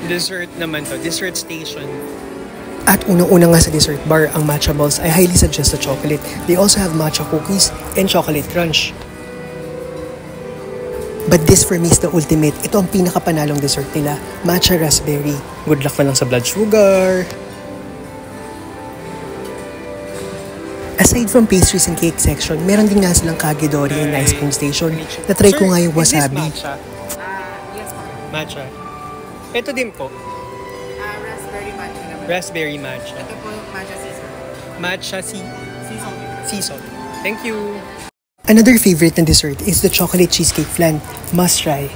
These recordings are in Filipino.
Dessert naman to. Dessert station. At unang-una nga sa dessert bar, ang matcha balls, I highly suggest the chocolate. They also have matcha cookies and chocolate crunch. But this for me is the ultimate. Ito ang pinakapanalong dessert nila, matcha raspberry. Good luck na lang sa blood sugar. Aside from pastries and cake section, meron din nga silang kagedori and ice cream station. Na-try ko nga yung wasabi. Matcha? Yes, po. Matcha. Ito din po. Raspberry matcha naman. Raspberry matcha. Ito po yung matcha season. Matcha sea salt. Thank you. Another favorite na dessert is the chocolate cheesecake flan. Must try.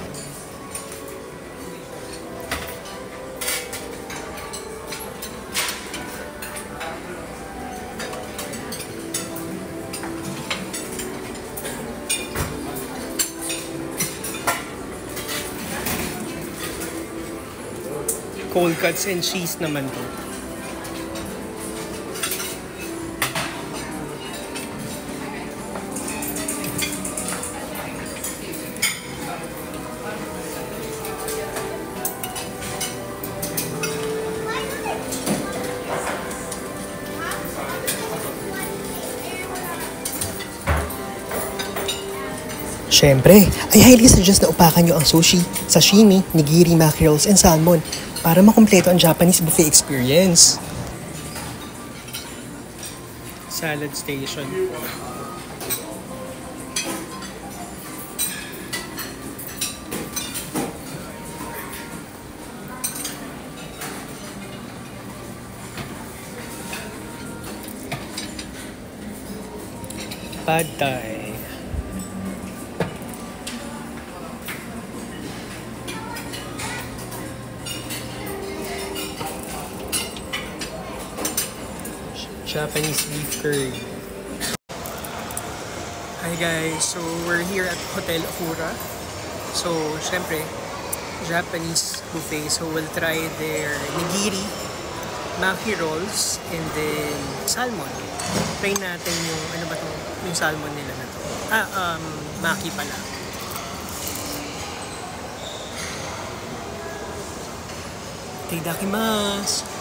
Cold cuts and cheese naman to. Syempre, I highly suggest na upakan nyo ang sushi, sashimi, nigiri, mackerels, and salmon para makumpleto ang Japanese buffet experience. Salad station. Pad Thai. Japanese beef curry. Hi guys, so we're here at Hotel Okura. So, syempre, Japanese buffet. So, we'll try their nigiri, maki rolls, and then salmon. Try natin yung, ano ba to? Yung salmon nila na to. Maki pala. Itadakimasu!